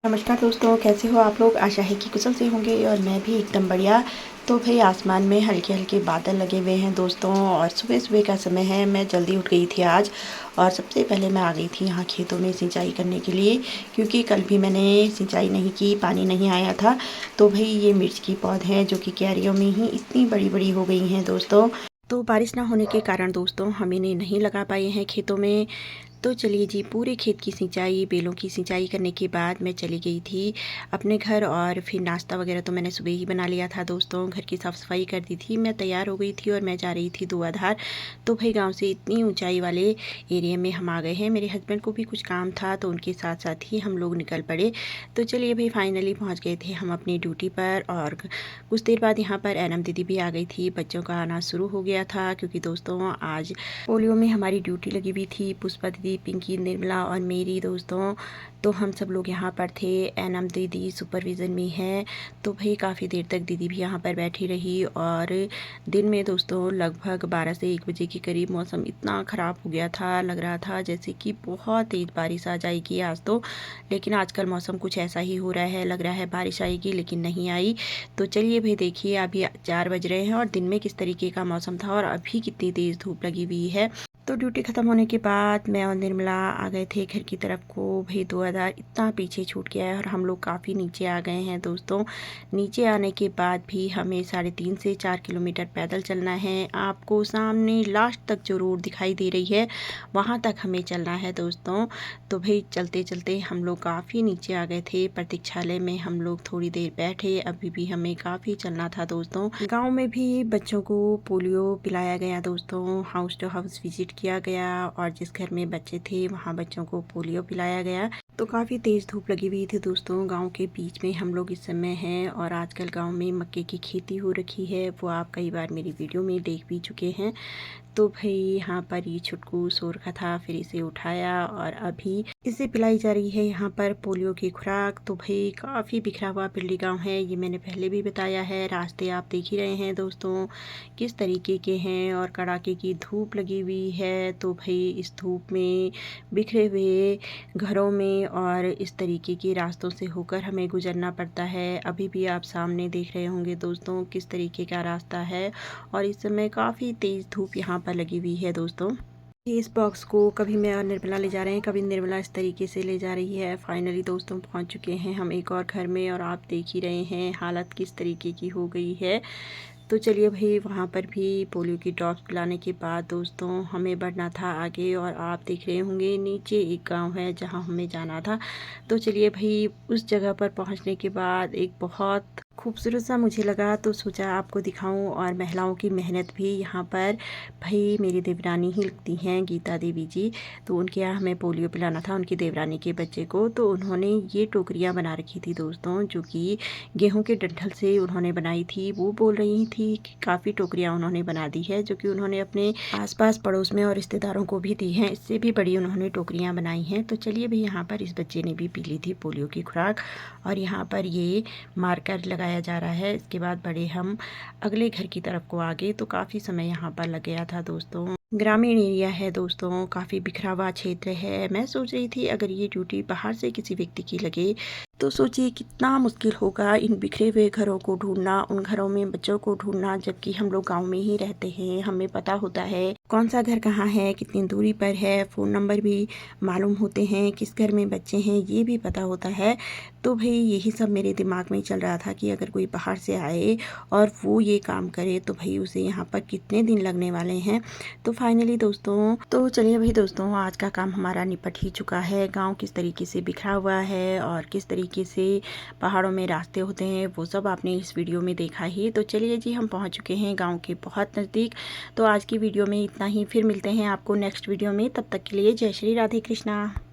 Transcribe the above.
नमस्कार दोस्तों, कैसे हो आप लोग। आशा है कि कुशल से होंगे और मैं भी एकदम बढ़िया। तो भाई आसमान में हल्के हल्के बादल लगे हुए हैं दोस्तों, और सुबह सुबह का समय है। मैं जल्दी उठ गई थी आज, और सबसे पहले मैं आ गई थी यहाँ खेतों में सिंचाई करने के लिए, क्योंकि कल भी मैंने सिंचाई नहीं की, पानी नहीं आया था। तो भाई ये मिर्च की पौध हैं जो कि क्यारियों में ही इतनी बड़ी बड़ी हो गई हैं दोस्तों। तो बारिश ना होने के कारण दोस्तों हम इन्हें नहीं लगा पाए हैं खेतों में। तो चलिए जी, पूरे खेत की सिंचाई, बेलों की सिंचाई करने के बाद मैं चली गई थी अपने घर, और फिर नाश्ता वगैरह तो मैंने सुबह ही बना लिया था दोस्तों। घर की साफ़ सफाई कर दी थी, मैं तैयार हो गई थी और मैं जा रही थी धुआंधार। तो भाई गांव से इतनी ऊंचाई वाले एरिया में हम आ गए हैं। मेरे हस्बैंड को भी कुछ काम था तो उनके साथ साथ ही हम लोग निकल पड़े। तो चलिए भाई फाइनली पहुँच गए थे हम अपनी ड्यूटी पर, और कुछ देर बाद यहाँ पर एनम दीदी भी आ गई थी। बच्चों का आना शुरू हो गया था, क्योंकि दोस्तों आज पोलियो में हमारी ड्यूटी लगी हुई थी। पुष्पा दीदी, पिंकी, निर्मला और मेरी दोस्तों। तो हम सब लोग यहाँ पर थे। एनम दीदी सुपरविज़न में है, तो भाई काफ़ी देर तक दीदी भी यहाँ पर बैठी रही। और दिन में दोस्तों लगभग 12 से 1 बजे के करीब मौसम इतना ख़राब हो गया था, लग रहा था जैसे कि बहुत तेज़ बारिश आ जाएगी आज तो। लेकिन आजकल मौसम कुछ ऐसा ही हो रहा है, लग रहा है बारिश आएगी लेकिन नहीं आई। तो चलिए भाई देखिए, अभी 4 बज रहे हैं और दिन में किस तरीके का मौसम था और अभी कितनी तेज़ धूप लगी हुई है। तो ड्यूटी ख़त्म होने के बाद मैं और निर्मला आ गए थे घर की तरफ को। भाई धुआंधार इतना पीछे छूट गया है और हम लोग काफ़ी नीचे आ गए हैं दोस्तों। नीचे आने के बाद भी हमें 3.5 से 4 किलोमीटर पैदल चलना है। आपको सामने लास्ट तक जो रोड दिखाई दे रही है वहाँ तक हमें चलना है दोस्तों। तो भाई चलते चलते हम लोग काफ़ी नीचे आ गए थे। प्रतीक्षालय में हम लोग थोड़ी देर बैठे, अभी भी हमें काफ़ी चलना था दोस्तों। गाँव में भी बच्चों को पोलियो पिलाया गया दोस्तों। हाउस टू हाउस विजिट किया गया, और जिस घर में बच्चे थे वहाँ बच्चों को पोलियो पिलाया गया। तो काफ़ी तेज़ धूप लगी हुई थी दोस्तों। गांव के बीच में हम लोग इस समय हैं, और आजकल गांव में मक्के की खेती हो रखी है, वो आप कई बार मेरी वीडियो में देख भी चुके हैं। तो भाई यहाँ पर ये छुटकू सो रखा था, फिर इसे उठाया और अभी इसे पिलाई जा रही है यहाँ पर पोलियो की खुराक। तो भाई काफ़ी बिखरा हुआ पिल्ली गांव है, ये मैंने पहले भी बताया है। रास्ते आप देख ही रहे हैं दोस्तों किस तरीके के हैं, और कड़ाके की धूप लगी हुई है। तो भाई इस धूप में, बिखरे हुए घरों में और इस तरीके के रास्तों से होकर हमें गुजरना पड़ता है। अभी भी आप सामने देख रहे होंगे दोस्तों किस तरीके का रास्ता है, और इस समय काफ़ी तेज़ धूप यहाँ पर लगी हुई है दोस्तों। इस बॉक्स को कभी मैं और निर्मला ले जा रहे हैं, कभी निर्मला इस तरीके से ले जा रही है। फाइनली दोस्तों पहुंच चुके हैं हम एक और घर में, और आप देख ही रहे हैं हालत किस तरीके की हो गई है। तो चलिए भाई वहाँ पर भी पोलियो की ड्रॉप्स पिलाने के बाद दोस्तों हमें बढ़ना था आगे, और आप देख रहे होंगे नीचे एक गांव है जहाँ हमें जाना था। तो चलिए भाई उस जगह पर पहुँचने के बाद एक बहुत खूबसूरत सा मुझे लगा, तो सोचा आपको दिखाऊं। और महिलाओं की मेहनत भी यहाँ पर, भाई मेरी देवरानी ही लगती हैं गीता देवी जी। तो उनके यहाँ हमें पोलियो पिलाना था उनकी देवरानी के बच्चे को। तो उन्होंने ये टोकरियाँ बना रखी थी दोस्तों, जो कि गेहूं के डंठल से उन्होंने बनाई थी। वो बोल रही थी कि काफ़ी टोकरियाँ उन्होंने बना दी है, जो कि उन्होंने अपने आसपास पड़ोस में और रिश्तेदारों को भी दी हैं। इससे भी बड़ी उन्होंने टोकरियाँ बनाई हैं। तो चलिए भाई यहाँ पर इस बच्चे ने भी पी ली थी पोलियो की खुराक, और यहाँ पर ये मार्कर लगाया जा रहा है। इसके बाद बड़े हम अगले घर की तरफ को आगे। तो काफ़ी समय यहाँ पर लग गया था दोस्तों। ग्रामीण एरिया है दोस्तों, काफ़ी बिखरा हुआ क्षेत्र है। मैं सोच रही थी अगर ये ड्यूटी बाहर से किसी व्यक्ति की लगे तो सोचिए कितना मुश्किल होगा इन बिखरे हुए घरों को ढूंढना, उन घरों में बच्चों को ढूंढना। जबकि हम लोग गांव में ही रहते हैं, हमें पता होता है कौन सा घर कहाँ है, कितनी दूरी पर है, फ़ोन नंबर भी मालूम होते हैं, किस घर में बच्चे हैं ये भी पता होता है। तो भाई यही सब मेरे दिमाग में चल रहा था कि अगर कोई बाहर से आए और वो ये काम करे तो भाई उसे यहाँ पर कितने दिन लगने वाले हैं। तो फाइनली दोस्तों, तो चलिए भाई दोस्तों, आज का काम हमारा निपट ही चुका है। गांव किस तरीके से बिखरा हुआ है और किस तरीके से पहाड़ों में रास्ते होते हैं वो सब आपने इस वीडियो में देखा ही। तो चलिए जी, हम पहुंच चुके हैं गांव के बहुत नज़दीक। तो आज की वीडियो में इतना ही, फिर मिलते हैं आपको नेक्स्ट वीडियो में। तब तक के लिए जय श्री राधे कृष्णा।